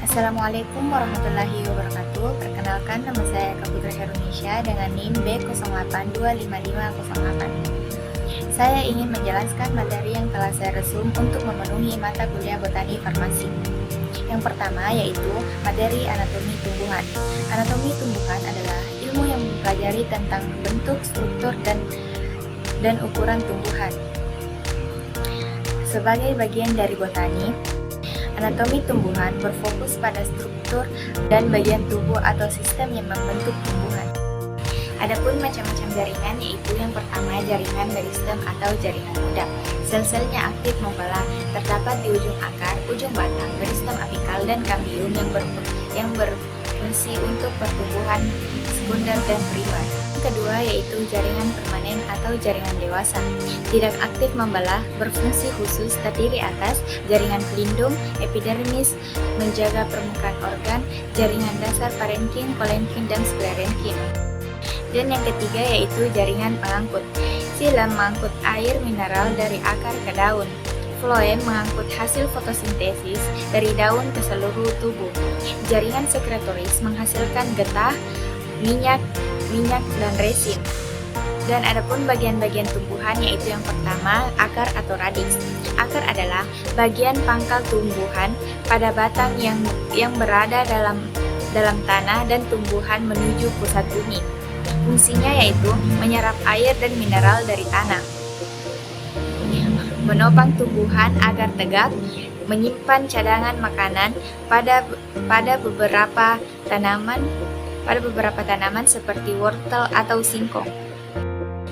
Assalamualaikum warahmatullahi wabarakatuh. Perkenalkan, nama saya Kaputra Herunisha dengan NIM B08255508. Saya ingin menjelaskan materi yang telah saya resum untuk memenuhi mata kuliah Botani Farmasi. Yang pertama yaitu materi anatomi tumbuhan. Anatomi tumbuhan adalah ilmu yang mempelajari tentang bentuk, struktur, dan ukuran tumbuhan. Sebagai bagian dari botani, anatomi tumbuhan berfokus pada struktur dan bagian tubuh atau sistem yang membentuk tumbuhan. Adapun macam-macam jaringan yaitu yang pertama jaringan meristem atau jaringan muda. Sel-selnya aktif membelah, terdapat di ujung akar, ujung batang, meristem apikal dan kambium yang berfungsi untuk pertumbuhan sekunder dan primer. Yang kedua yaitu jaringan permanen atau jaringan dewasa. Tidak aktif membelah, berfungsi khusus, terdiri atas jaringan pelindung, epidermis, menjaga permukaan organ, jaringan dasar parenkim, kolenkim, dan sklerenkim. Dan yang ketiga yaitu jaringan pengangkut. Xilem mengangkut air mineral dari akar ke daun. Floem mengangkut hasil fotosintesis dari daun ke seluruh tubuh. Jaringan sekretoris menghasilkan getah, minyak, dan resin. Dan adapun bagian-bagian tumbuhan yaitu yang pertama akar atau radix. Akar adalah bagian pangkal tumbuhan pada batang yang berada dalam tanah dan tumbuhan menuju pusat bumi. Fungsinya yaitu menyerap air dan mineral dari tanah, menopang tumbuhan agar tegak, menyimpan cadangan makanan pada beberapa tanaman seperti wortel atau singkong.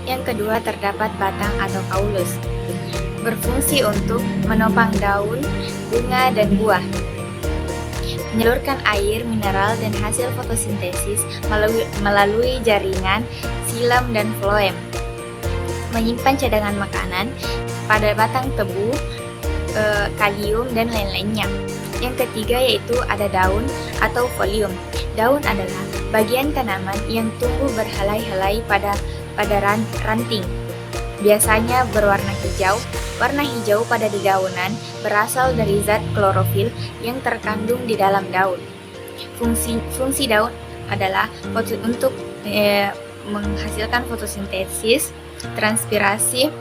Yang kedua terdapat batang atau kaulus, berfungsi untuk menopang daun, bunga, dan buah, menyalurkan air, mineral, dan hasil fotosintesis melalui jaringan xilem dan floem, menyimpan cadangan makanan pada batang tebu, kalium, dan lain-lainnya. Yang ketiga yaitu ada daun atau folium. Daun adalah bagian tanaman yang tumbuh berhelai-helai pada ranting. Biasanya berwarna hijau. Warna hijau pada dedaunan berasal dari zat klorofil yang terkandung di dalam daun. Fungsi daun adalah untuk menghasilkan fotosintesis, transpirasi,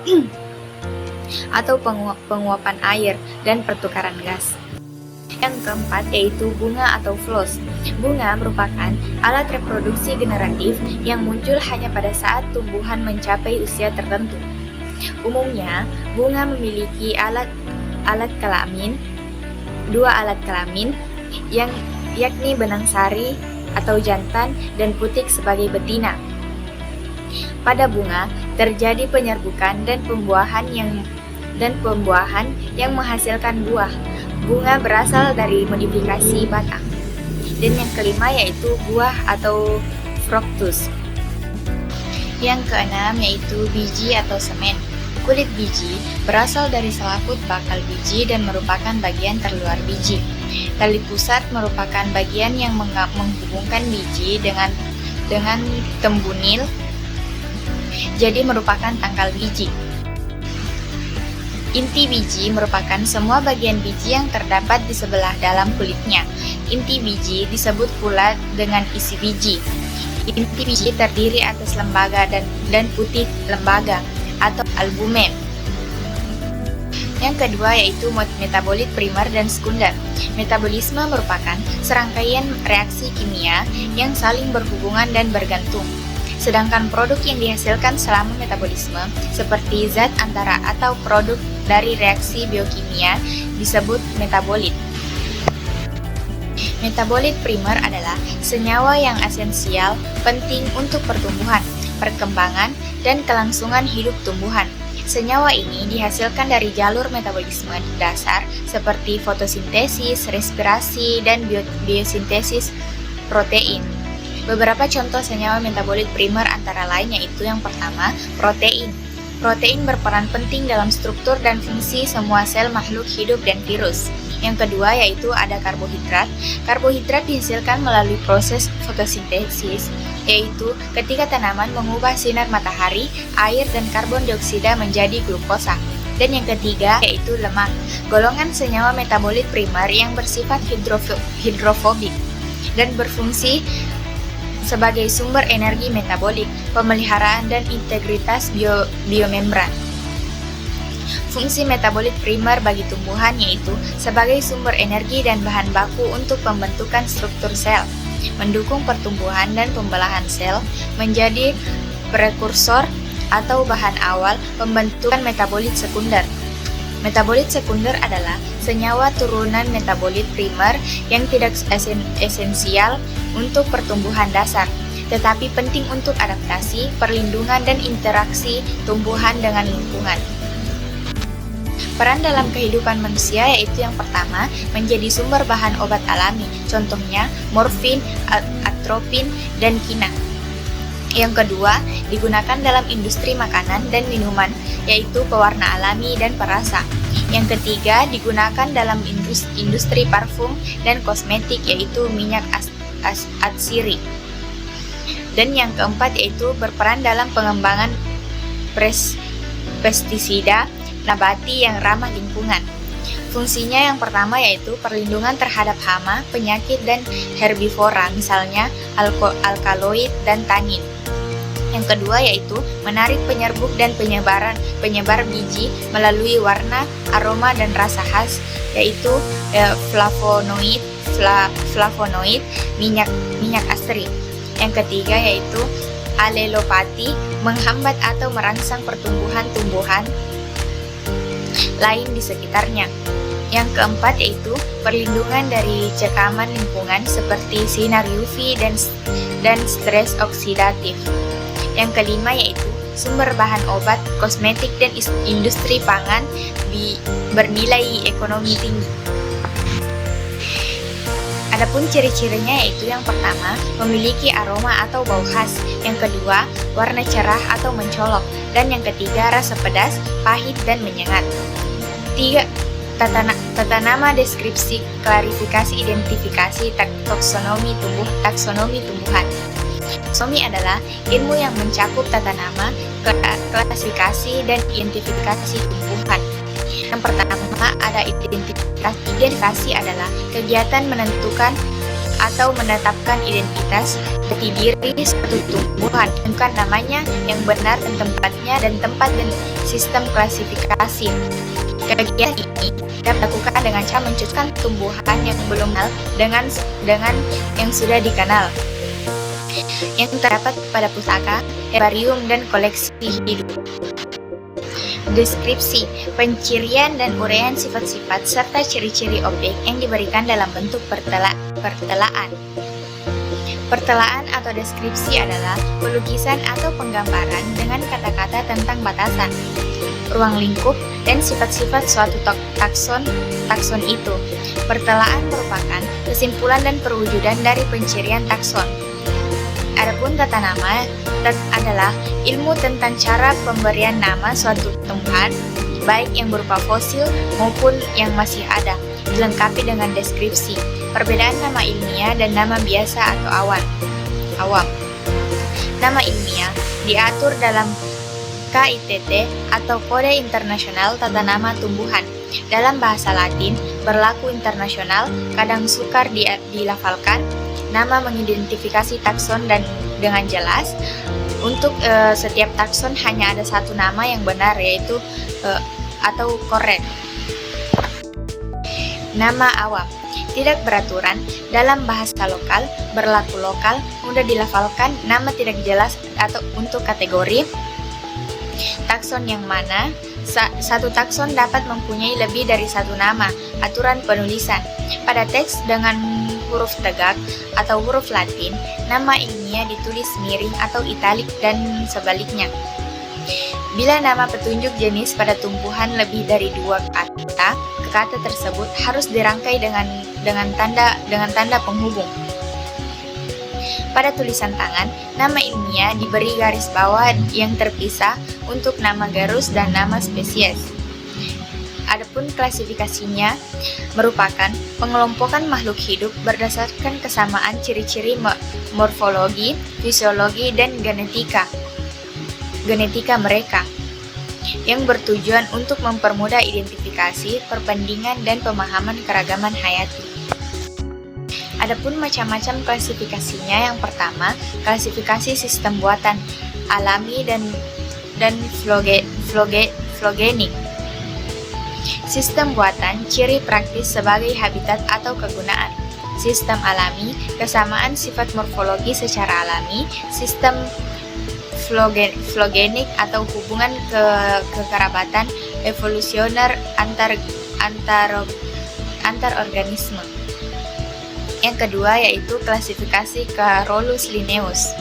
atau penguapan air dan pertukaran gas. Yang keempat yaitu bunga atau floss. Bunga merupakan alat reproduksi generatif yang muncul hanya pada saat tumbuhan mencapai usia tertentu. Umumnya, bunga memiliki dua alat kelamin, yakni benang sari atau jantan dan putik sebagai betina. Pada bunga terjadi penyerbukan dan pembuahan yang menghasilkan buah. Bunga berasal dari modifikasi batang. Dan yang kelima yaitu buah atau fructus. Yang keenam yaitu biji atau semen. Kulit biji berasal dari selaput bakal biji dan merupakan bagian terluar biji. Tali pusat merupakan bagian yang menghubungkan biji dengan tembunil, jadi merupakan tangkal biji. Inti biji merupakan semua bagian biji yang terdapat di sebelah dalam kulitnya. Inti biji disebut pula dengan isi biji. Inti biji terdiri atas lembaga dan putih lembaga atau albumen. Yang kedua yaitu metabolit primer dan sekunder. Metabolisme merupakan serangkaian reaksi kimia yang saling berhubungan dan bergantung. Sedangkan produk yang dihasilkan selama metabolisme seperti zat antara atau produk dari reaksi biokimia disebut metabolit. Metabolit primer adalah senyawa yang esensial penting untuk pertumbuhan, perkembangan, dan kelangsungan hidup tumbuhan. Senyawa ini dihasilkan dari jalur metabolisme dasar seperti fotosintesis, respirasi, dan biosintesis protein. Beberapa contoh senyawa metabolit primer antara lain yaitu yang pertama, protein. Protein berperan penting dalam struktur dan fungsi semua sel makhluk hidup dan virus. Yang kedua yaitu ada karbohidrat. Karbohidrat dihasilkan melalui proses fotosintesis, yaitu ketika tanaman mengubah sinar matahari, air, dan karbon dioksida menjadi glukosa. Dan yang ketiga yaitu lemak, golongan senyawa metabolit primer yang bersifat hidrofobik dan berfungsi sebagai sumber energi metabolik, pemeliharaan dan integritas biomembran. Fungsi metabolit primer bagi tumbuhan yaitu sebagai sumber energi dan bahan baku untuk pembentukan struktur sel, mendukung pertumbuhan dan pembelahan sel, menjadi prekursor atau bahan awal pembentukan metabolit sekunder. Metabolit sekunder adalah senyawa turunan metabolit primer yang tidak esensial untuk pertumbuhan dasar, tetapi penting untuk adaptasi, perlindungan, dan interaksi tumbuhan dengan lingkungan. Peran dalam kehidupan manusia yaitu yang pertama, menjadi sumber bahan obat alami, contohnya morfin, atropin, dan kina. Yang kedua, digunakan dalam industri makanan dan minuman, yaitu pewarna alami dan perasa. Yang ketiga, digunakan dalam industri parfum dan kosmetik, yaitu minyak atsiri. Dan yang keempat yaitu berperan dalam pengembangan pestisida nabati yang ramah lingkungan. Fungsinya yang pertama yaitu perlindungan terhadap hama, penyakit, dan herbivora, misalnya alkaloid dan tanin. Yang kedua yaitu menarik penyerbuk dan penyebar biji melalui warna, aroma, dan rasa khas, yaitu flavonoid, minyak astri. Yang ketiga yaitu alelopati, menghambat atau merangsang pertumbuhan tumbuhan lain di sekitarnya. Yang keempat yaitu perlindungan dari cekaman lingkungan seperti sinar UV dan stres oksidatif. Yang kelima yaitu sumber bahan obat, kosmetik, dan industri pangan bernilai ekonomi tinggi. Adapun ciri-cirinya yaitu yang pertama, memiliki aroma atau bau khas. Yang kedua, warna cerah atau mencolok. Dan yang ketiga, rasa pedas, pahit, dan menyengat. 3. Tata nama, deskripsi, klarifikasi, identifikasi, taksonomi tumbuhan. Taksonomi adalah ilmu yang mencakup tata nama, klasifikasi, dan identifikasi tumbuhan. Yang pertama ada identifikasi. Identifikasi adalah kegiatan menentukan atau menetapkan identitas jati diri suatu tumbuhan, bukan namanya yang benar dan tempatnya dan tempat dan sistem klasifikasi. Kegiatan ini dapat dilakukan dengan cara mencocokkan tumbuhan yang belum kenal dengan yang sudah dikenal, yang terdapat pada pustaka, herbarium, dan koleksi hidup. Deskripsi, pencirian dan uraian sifat-sifat serta ciri-ciri objek yang diberikan dalam bentuk pertelaan. Pertelaan atau deskripsi adalah pelukisan atau penggambaran dengan kata-kata tentang batasan, ruang lingkup, dan sifat-sifat suatu takson itu. Pertelaan merupakan kesimpulan dan perwujudan dari pencirian takson. Adapun tata nama adalah ilmu tentang cara pemberian nama suatu tumbuhan, baik yang berupa fosil maupun yang masih ada, dilengkapi dengan deskripsi, perbedaan nama ilmiah dan nama biasa atau awam. Nama ilmiah diatur dalam KITT atau Kode Internasional Tata Nama Tumbuhan. Dalam bahasa Latin, berlaku internasional, kadang sukar dilafalkan. Nama mengidentifikasi takson dan dengan jelas. Untuk setiap takson hanya ada satu nama yang benar, yaitu atau korek. Nama awam tidak beraturan dalam bahasa lokal, berlaku lokal, mudah dilafalkan, nama tidak jelas atau untuk kategori takson yang mana satu takson dapat mempunyai lebih dari satu nama. Aturan penulisan pada teks dengan huruf tegak atau huruf Latin, nama ilmiah ditulis miring atau italik dan sebaliknya. Bila nama petunjuk jenis pada tumbuhan lebih dari 2 kata tersebut harus dirangkai dengan tanda penghubung. Pada tulisan tangan, nama ilmiah diberi garis bawah yang terpisah untuk nama garus dan nama spesies. Adapun klasifikasinya merupakan pengelompokan makhluk hidup berdasarkan kesamaan ciri-ciri morfologi, fisiologi, dan genetika mereka. yang bertujuan untuk mempermudah identifikasi, perbandingan, dan pemahaman keragaman hayati. Adapun macam-macam klasifikasinya, yang pertama, klasifikasi sistem buatan, alami dan flogenik. Sistem buatan, ciri praktis sebagai habitat atau kegunaan. Sistem alami, kesamaan sifat morfologi secara alami. Sistem flogenik atau hubungan kekerabatan evolusioner antar organisme. Yang kedua yaitu klasifikasi Carolus Linnaeus.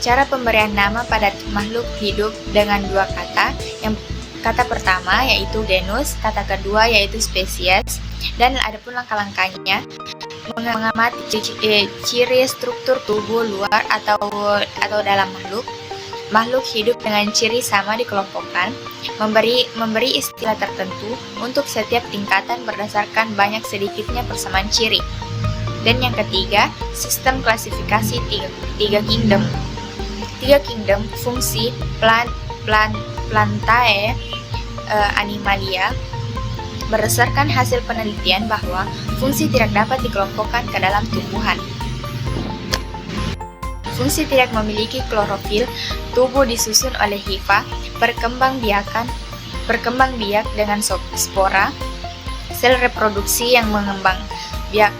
Cara pemberian nama pada makhluk hidup dengan dua kata. Yang kata pertama yaitu genus, kata kedua yaitu spesies, dan adapun langkah-langkahnya mengamati ciri struktur tubuh luar atau dalam makhluk hidup dengan ciri sama dikelompokkan, memberi istilah tertentu untuk setiap tingkatan berdasarkan banyak sedikitnya persamaan ciri. Dan yang ketiga, sistem klasifikasi tiga kingdom. Tiga kingdom, fungsi, plantae, animalia. Berdasarkan hasil penelitian bahwa fungsi tidak dapat dikelompokkan ke dalam tumbuhan. Fungsi tidak memiliki klorofil, tubuh disusun oleh hifa, berkembang biak dengan spora, sel reproduksi yang mengembang biak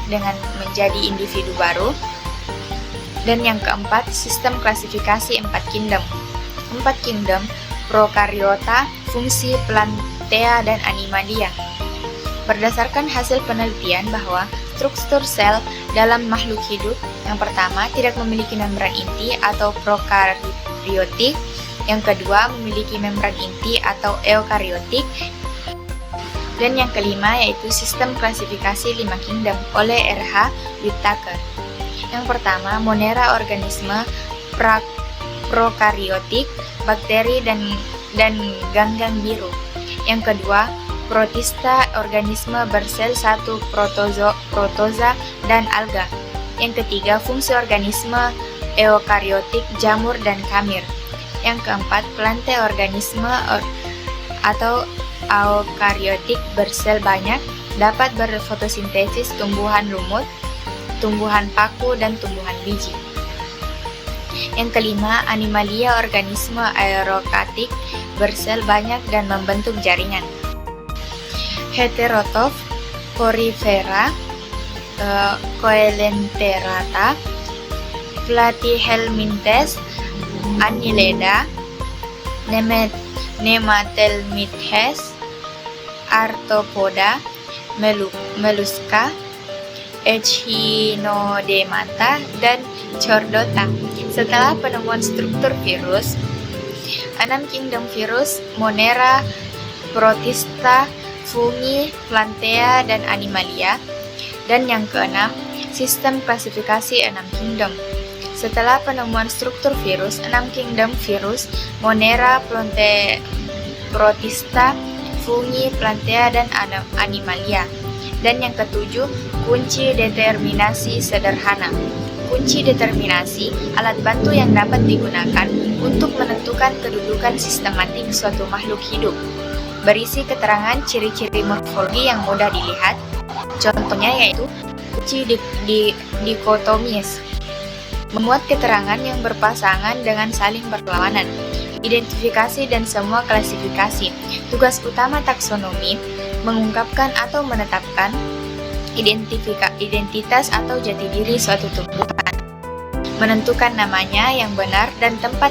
dengan menjadi individu baru. Dan yang keempat, sistem klasifikasi 4 kingdom. 4 kingdom, prokariota, fungsi, plantea, dan animalia. Berdasarkan hasil penelitian bahwa struktur sel dalam makhluk hidup, yang pertama, tidak memiliki membran inti atau prokariotik. Yang kedua, memiliki membran inti atau eukariotik. Dan yang kelima yaitu sistem klasifikasi 5 kingdom oleh R.H. Whittaker. Yang pertama, monera organisme prokariotik, bakteri dan ganggang biru. Yang kedua, protista, organisme bersel satu, protoza dan alga. Yang ketiga, fungsi organisme eukariotik, jamur dan kamir. Yang keempat, plante, organisme atau eukariotik bersel banyak, dapat berfotosintesis tumbuhan lumut, tumbuhan paku, dan tumbuhan biji. Yang kelima, animalia, organisme aerokatik, bersel banyak dan membentuk jaringan. Heterotroph, porifera, coelenterata, platyhelminthes, annelida, nematelmithes, arthropoda, meluska, echinodemata, dan chordota. Setelah penemuan struktur virus, 6 kingdom virus, monera, protista, fungi, plantea, dan animalia. Dan yang keenam, sistem klasifikasi 6 kingdom. Setelah penemuan struktur virus, 6 kingdom virus, monera, protista, fungi, plantea, dan animalia. Dan yang ketujuh, kunci determinasi sederhana. Kunci determinasi, alat bantu yang dapat digunakan untuk menentukan kedudukan sistematik suatu makhluk hidup. Berisi keterangan ciri-ciri morfologi yang mudah dilihat. Contohnya yaitu kunci dikotomis, memuat keterangan yang berpasangan dengan saling berlawanan. Identifikasi dan semua klasifikasi. Tugas utama taksonomi mengungkapkan atau menetapkan identitas atau jati diri suatu tumbuhan, menentukan namanya yang benar dan tempat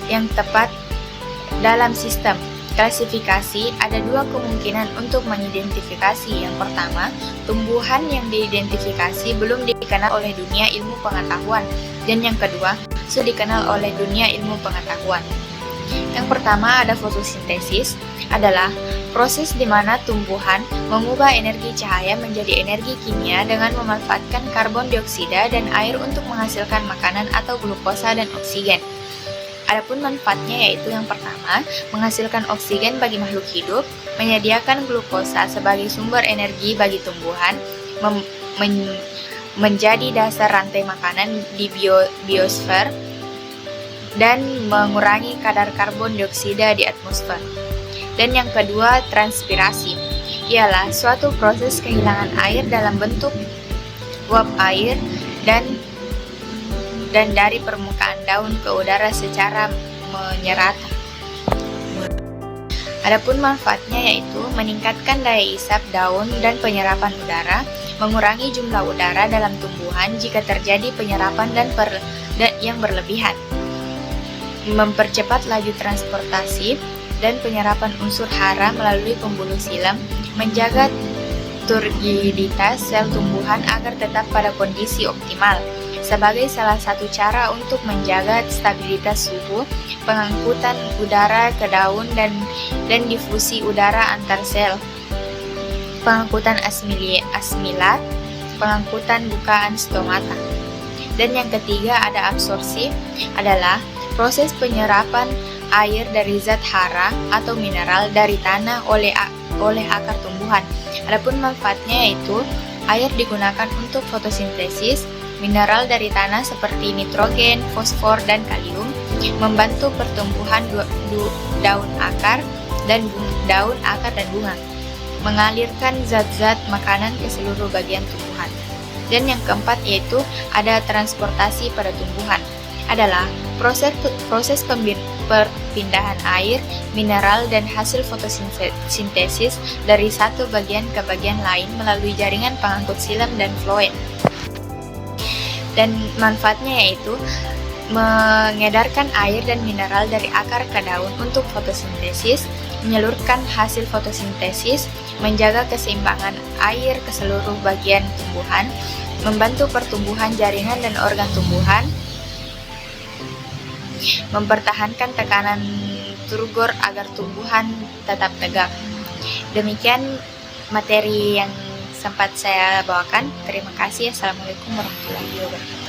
yang tepat dalam sistem. Klasifikasi, ada dua kemungkinan untuk mengidentifikasi. Yang pertama, tumbuhan yang diidentifikasi belum dikenal oleh dunia ilmu pengetahuan, dan yang kedua, sudah dikenal oleh dunia ilmu pengetahuan. Yang pertama ada fotosintesis, adalah proses di mana tumbuhan mengubah energi cahaya menjadi energi kimia dengan memanfaatkan karbon dioksida dan air untuk menghasilkan makanan atau glukosa dan oksigen. Adapun manfaatnya yaitu yang pertama, menghasilkan oksigen bagi makhluk hidup, menyediakan glukosa sebagai sumber energi bagi tumbuhan, menjadi dasar rantai makanan di biosfer, dan mengurangi kadar karbon dioksida di atmosfer. Dan yang kedua, transpirasi. Ialah suatu proses kehilangan air dalam bentuk uap air dan dari permukaan daun ke udara secara menyerata. Adapun manfaatnya yaitu meningkatkan daya isap daun dan penyerapan udara, mengurangi jumlah udara dalam tumbuhan jika terjadi penyerapan yang berlebihan, mempercepat laju transportasi dan penyerapan unsur hara melalui pembuluh silam, menjaga turgiditas sel tumbuhan agar tetap pada kondisi optimal, sebagai salah satu cara untuk menjaga stabilitas suhu, pengangkutan udara ke daun dan difusi udara antar sel, pengangkutan asmilat, pengangkutan bukaan stomata. Dan yang ketiga ada absorpsi, adalah proses penyerapan air dari zat hara atau mineral dari tanah oleh akar tumbuhan. Adapun manfaatnya yaitu air digunakan untuk fotosintesis, mineral dari tanah seperti nitrogen, fosfor, dan kalium, membantu pertumbuhan daun akar dan bunga, mengalirkan zat-zat makanan ke seluruh bagian tumbuhan. Dan yang keempat yaitu ada transportasi pada tumbuhan, adalah proses perpindahan air, mineral, dan hasil fotosintesis dari satu bagian ke bagian lain melalui jaringan pengangkut silam dan floem. Dan manfaatnya yaitu mengedarkan air dan mineral dari akar ke daun untuk fotosintesis, menyalurkan hasil fotosintesis, menjaga keseimbangan air ke seluruh bagian tumbuhan, membantu pertumbuhan jaringan dan organ tumbuhan, mempertahankan tekanan turgor agar tumbuhan tetap tegak. Demikian materi yang sempat saya bawakan. Terima kasih. Assalamualaikum warahmatullahi wabarakatuh.